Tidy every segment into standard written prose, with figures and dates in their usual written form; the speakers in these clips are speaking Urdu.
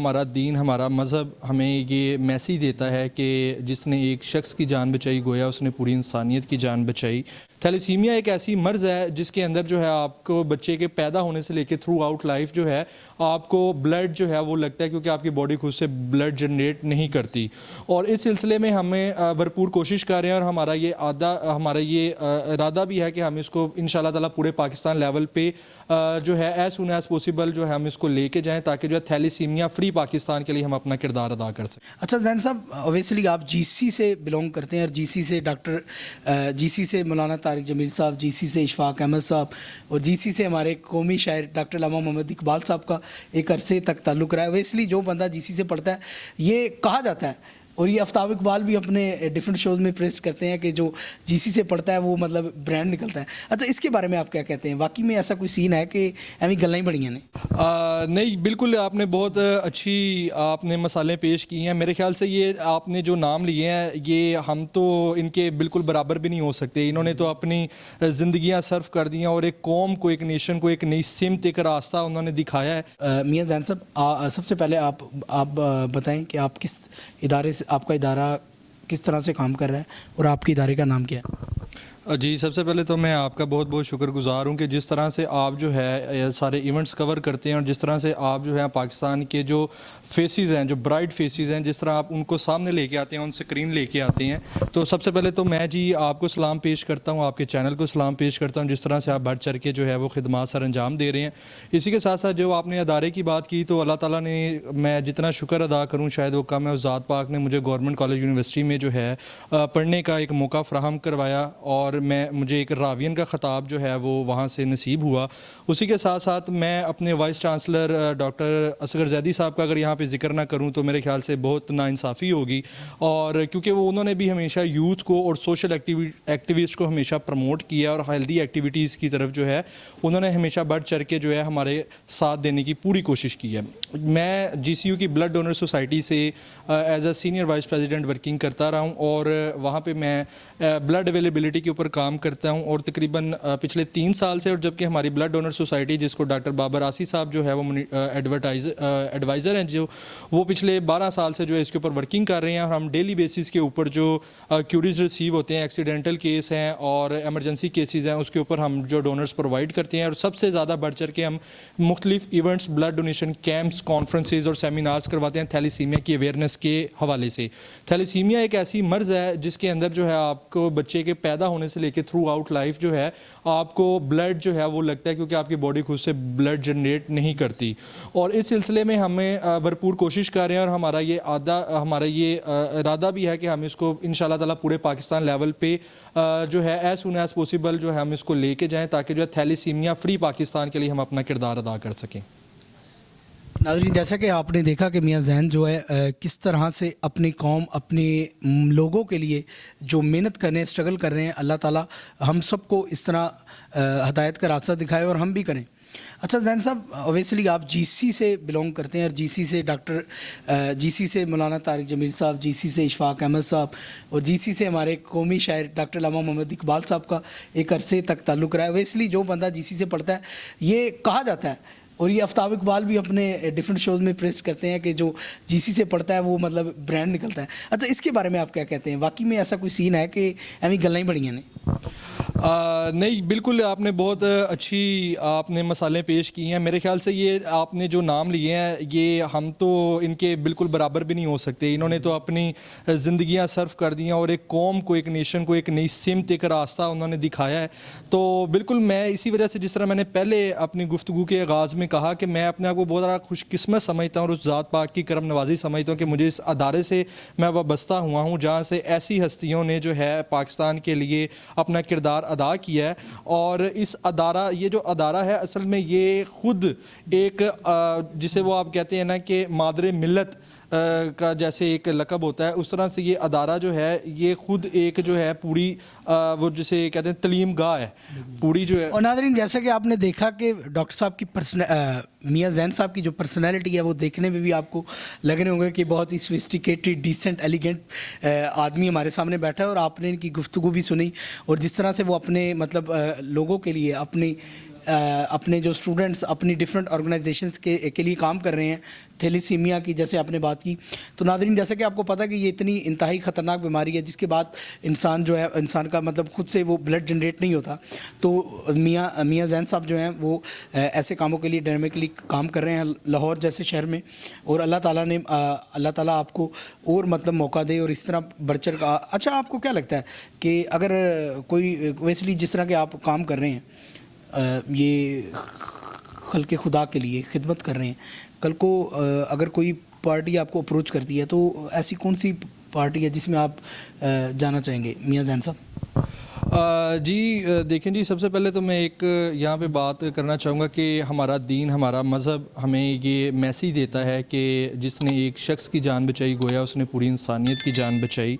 ہمارا دین ہمارا مذہب ہمیں یہ میسیج دیتا ہے کہ جس نے ایک شخص کی جان بچائی گویا اس نے پوری انسانیت کی جان بچائی۔ تھیلیسیمیا ایک ایسی مرض ہے جس کے اندر جو ہے آپ کو بچے کے پیدا ہونے سے لے کے تھرو آؤٹ لائف جو ہے آپ کو بلڈ جو ہے وہ لگتا ہے کیونکہ آپ کی باڈی خود سے بلڈ جنریٹ نہیں کرتی، اور اس سلسلے میں ہمیں بھرپور کوشش کر رہے ہیں، اور ہمارا یہ ارادہ بھی ہے کہ ہم اس کو انشاءاللہ تعالیٰ پورے پاکستان لیول پہ جو ہے ایز سون ایز پاسبل جو ہے ہم اس کو لے کے جائیں تاکہ جو ہے تھیلیسیمیا فری پاکستان کے لیے ہم اپنا کردار ادا کر سکیں۔ اچھا زین صاحب، اویسلی آپ جی سی سے بلونگ کرتے ہیں، اور جی سی سے جی سی سے مولانا طارق جمیل صاحب، جی سی سے اشفاق احمد صاحب، اور جی سی سے ہمارے قومی شاعر ڈاکٹر علامہ محمد اقبال صاحب کا ایک عرصے تک تعلق رہا ہے۔ اویسلی جو بندہ جی سی سے پڑھتا ہے، یہ کہا جاتا ہے، اور یہ آفتاب اقبال بھی اپنے ڈیفرنٹ شوز میں پریس کرتے ہیں کہ جو جی سی سے پڑھتا ہے وہ مطلب برانڈ نکلتا ہے۔ اچھا، اس کے بارے میں آپ کیا کہتے ہیں؟ واقعی میں ایسا کوئی سین ہے کہ ایویں گلاں ہی بڑیاں نے؟ نہیں، بالکل آپ نے بہت اچھی آپ نے مسالیں پیش کی ہیں۔ میرے خیال سے یہ آپ نے جو نام لیے ہیں یہ ہم تو ان کے بالکل برابر بھی نہیں ہو سکتے۔ انہوں نے تو اپنی زندگیاں صرف کر دی ہیں اور ایک قوم کو، ایک نیشن کو ایک نئی سمت، ایک راستہ انہوں نے دکھایا ہے۔ میاں زین صاحب، سب سے پہلے آپ بتائیں کہ آپ کس ادارے سے، آپ کا ادارہ کس طرح سے کام کر رہا ہے اور آپ کے ادارے کا نام کیا ہے؟ جی، سب سے پہلے تو میں آپ کا بہت بہت شکر گزار ہوں کہ جس طرح سے آپ جو ہے سارے ایونٹس کور کرتے ہیں، اور جس طرح سے آپ جو ہے پاکستان کے جو فیسز ہیں، جو برائٹ فیسز ہیں، جس طرح آپ ان کو سامنے لے کے آتے ہیں، ان سکرین لے کے آتے ہیں، تو سب سے پہلے تو میں جی آپ کو سلام پیش کرتا ہوں، آپ کے چینل کو سلام پیش کرتا ہوں، جس طرح سے آپ بڑھ چڑھ کے جو ہے وہ خدمات سر انجام دے رہے ہیں۔ اسی کے ساتھ ساتھ جو آپ نے ادارے کی بات کی، تو اللہ تعالیٰ نے، میں جتنا شکر ادا کروں شاید وہ کم ہے، اس ذات پاک نے مجھے گورنمنٹ کالج یونیورسٹی میں جو ہے پڑھنے کا ایک موقع فراہم کروایا، اور مجھے ایک راوین کا خطاب جو ہے وہ وہاں سے نصیب ہوا۔ اسی کے ساتھ ساتھ میں اپنے vice chancellor doctor Asghar Zaidi صاحب کا اگر یہاں پہ ذکر نہ کروں تو میرے خیال سے بہت ناانصافی ہوگی، اور کیونکہ انہوں نے بھی ہمیشہ یوتھ کو اور سوشل ایکٹیویسٹ کو ہمیشہ پروموٹ کیا، اور ہیلدی ایکٹیویٹیز کی طرف جو ہے انہوں نے ہمیشہ بڑھ چڑھ کے جو ہے ہمارے ساتھ دینے کی پوری کوشش کی ہے۔ میں جی سی یو کی بلڈ ڈونر سوسائٹی سے as a senior vice president working کرتا رہا ہوں، اور وہاں پہ میں بلڈ اویلیبلٹی کے اوپر کام کرتا ہوں، اور تقریباً پچھلے 3 سال سے، اور جبکہ ہماری بلڈ ڈونر سوسائٹی جس کو ڈاکٹر بابر آسی صاحب جو ہے وہ ایڈوائزر ہیں، جو وہ پچھلے 12 سال سے جو ہے اس کے اوپر ورکنگ کر رہے ہیں، اور ہم ڈیلی بیسس کے اوپر جو کیوریز ریسیو ہوتے ہیں، ایکسیڈنٹل کیس ہیں اور ایمرجنسی کیسز ہیں، اس کے اوپر ہم جو ڈونرز پرووائڈ کرتے ہیں، اور سب سے زیادہ بڑھ چڑھ کے ہم مختلف events, blood donation camps, conferences اور سیمینارز کرواتے ہیں تھیلیسیمیا کی اویئرنیس کے حوالے سے۔ تھیلیسیمیا ایک ایسی مرض ہے جس کے اندر جو ہے آپ کو بچے کے پیدا ہونے سے لے کے تھرو آؤٹ لائف جو ہے آپ کو بلڈ جو ہے وہ لگتا ہے کیونکہ آپ کی باڈی خود سے بلڈ جنریٹ نہیں کرتی، اور اس سلسلے میں ہمیں بھرپور کوشش کر رہے ہیں، اور ہمارا یہ ارادہ بھی ہے کہ ہم اس کو انشاءاللہ تعالیٰ پورے پاکستان لیول پہ جو ہے ایز سون ایز پاسبل جو ہے ہم اس کو لے کے جائیں تاکہ جو ہے تھیلیسیمیا فری پاکستان کے لیے ہم اپنا کردار ادا کر سکیں۔ ناظرین، جیسا کہ آپ نے دیکھا کہ میاں زین جو ہے کس طرح سے اپنی قوم، اپنے لوگوں کے لیے جو محنت کر رہے ہیں، اسٹرگل کر رہے ہیں، اللہ تعالیٰ ہم سب کو اس طرح ہدایت کا راستہ دکھائے اور ہم بھی کریں۔ اچھا زین صاحب، اویسلی آپ جی سی سے بلونگ کرتے ہیں، اور جی سی سے مولانا طارق جمیل صاحب، جی سی سے اشفاق احمد صاحب، اور جی سی سے ہمارے قومی شاعر ڈاکٹر علامہ محمد اقبال صاحب کا ایک عرصے تک تعلق رہا ہے۔ اویسلی جو بندہ جی سی سے پڑھتا ہے، یہ کہا جاتا ہے، اور یہ آفتاب اقبال بھی اپنے ڈیفرنٹ شوز میں پریس کرتے ہیں کہ جو جی سی سے پڑھتا ہے وہ مطلب برانڈ نکلتا ہے۔ اچھا، اس کے بارے میں آپ کیا کہتے ہیں؟ واقعی میں ایسا کوئی سین ہے کہ ایویں گلاں ہی بڑیاں نے؟ نہیں، بالکل آپ نے بہت اچھی آپ نے مسالیں پیش کی ہیں۔ میرے خیال سے یہ آپ نے جو نام لیے ہیں یہ ہم تو ان کے بالکل برابر بھی نہیں ہو سکتے۔ انہوں نے تو اپنی زندگیاں صرف کر دی ہیں، اور ایک قوم کو، ایک نیشن کو ایک نئی سمت، ایک راستہ انہوں نے دکھایا ہے۔ تو بالکل میں اسی وجہ سے، جس طرح میں نے پہلے اپنی گفتگو کے آغاز میں کہا کہ میں اپنے آپ کو بہت زیادہ خوش قسمت سمجھتا ہوں، اور اس ذات پاک کی کرم نوازی سمجھتا ہوں کہ مجھے اس ادارے سے میں وابستہ ہوا ہوں جہاں سے ایسی ہستیوں نے جو ہے پاکستان کے لیے اپنا کردار ادا کیا ہے۔ اور یہ جو ادارہ ہے اصل میں یہ خود ایک جسے وہ آپ کہتے ہیں نا کہ مادر ملت کا جیسے ایک لقب ہوتا ہے، اس طرح سے یہ ادارہ جو ہے یہ خود ایک جو ہے پوری وہ جسے کہتے ہیں تعلیم گاہ ہے پوری جو ہے۔ اور ناظرین، جیسا کہ آپ نے دیکھا کہ ڈاکٹر صاحب کی میاں زین صاحب کی جو پرسنالٹی ہے وہ دیکھنے میں بھی آپ کو لگ رہے ہوں گے کہ بہت ہی سوفسٹیکیٹڈ، ڈیسنٹ، ایلیگنٹ آدمی ہمارے سامنے بیٹھا ہے، اور آپ نے ان کی گفتگو بھی سنی، اور جس طرح سے وہ اپنے مطلب لوگوں کے لیے اپنی اپنے جو اسٹوڈنٹس اپنی ڈفرینٹ آرگنائزیشنس کے لیے کام کر رہے ہیں، تھیلیسیمیا کی جیسے آپ نے بات کی. تو ناظرین جیسا کہ آپ کو پتہ ہے کہ یہ اتنی انتہائی خطرناک بیماری ہے جس کے بعد انسان جو ہے، انسان کا مطلب خود سے وہ بلڈ جنریٹ نہیں ہوتا. تو میاں زین صاحب جو ہیں وہ ایسے کاموں کے لیے ڈائنامکلی کام کر رہے ہیں لاہور جیسے شہر میں، اور اللہ تعالیٰ آپ کو اور مطلب موقع دے اور اس طرح بڑھ چڑھ کا. اچھا، آپ کو کیا لگتا ہے کہ اگر کوئی ویسلی جس طرح کے آپ کام کر رہے ہیں، یہ خلق خدا کے لیے خدمت کر رہے ہیں، کل کو اگر کوئی پارٹی آپ کو اپروچ کرتی ہے تو ایسی کون سی پارٹی ہے جس میں آپ جانا چاہیں گے میاں زین صاحب؟ جی دیکھیں جی، سب سے پہلے تو میں ایک یہاں پہ بات کرنا چاہوں گا کہ ہمارا دین، ہمارا مذہب ہمیں یہ میسیج دیتا ہے کہ جس نے ایک شخص کی جان بچائی گویا اس نے پوری انسانیت کی جان بچائی.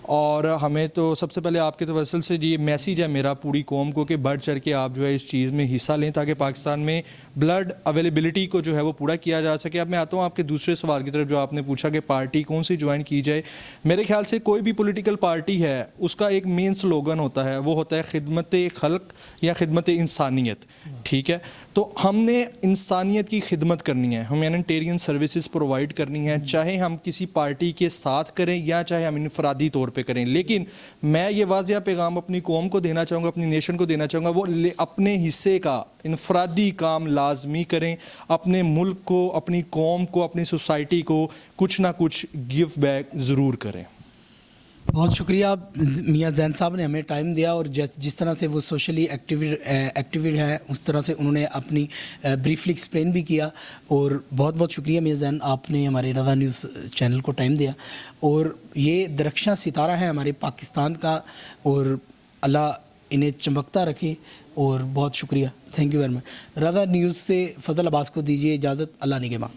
اور ہمیں تو سب سے پہلے آپ کے توسل سے یہ میسیج ہے میرا پوری قوم کو کہ بڑھ چڑھ کے آپ جو ہے اس چیز میں حصہ لیں تاکہ پاکستان میں بلڈ اویلیبلٹی کو جو ہے وہ پورا کیا جا سکے. اب میں آتا ہوں آپ کے دوسرے سوال کی طرف جو آپ نے پوچھا کہ پارٹی کون سی جوائن کی جائے. میرے خیال سے کوئی بھی پولیٹیکل پارٹی ہے اس کا ایک مین سلوگن ہوتا ہے، وہ ہوتا ہے خدمت خلق یا خدمت انسانیت. ٹھیک ہے، تو ہم نے انسانیت کی خدمت کرنی ہے، ہیومینیٹیرین سروسز پرووائڈ کرنی ہے، چاہے ہم کسی پارٹی کے ساتھ کریں یا چاہے ہم انفرادی طور پہ کریں. لیکن میں یہ واضح پیغام اپنی قوم کو دینا چاہوں گا، اپنی نیشن کو دینا چاہوں گا، وہ اپنے حصے کا انفرادی کام لازمی کریں، اپنے ملک کو، اپنی قوم کو، اپنی سوسائٹی کو کچھ نہ کچھ گیو بیک ضرور کریں. بہت شکریہ میاں زین صاحب نے ہمیں ٹائم دیا، اور جس طرح سے وہ سوشلی ایکٹیو ہے اس طرح سے انہوں نے اپنی بریفلی ایکسپلین بھی کیا. اور بہت بہت شکریہ میاں زین، آپ نے ہمارے رضا نیوز چینل کو ٹائم دیا. اور یہ درخشاں ستارہ ہے ہمارے پاکستان کا، اور اللہ انہیں چمکتا رکھے. اور بہت شکریہ، thank you very much. Raza news سے فضل عباس کو دیجیے اجازت. اللہ نگہباں.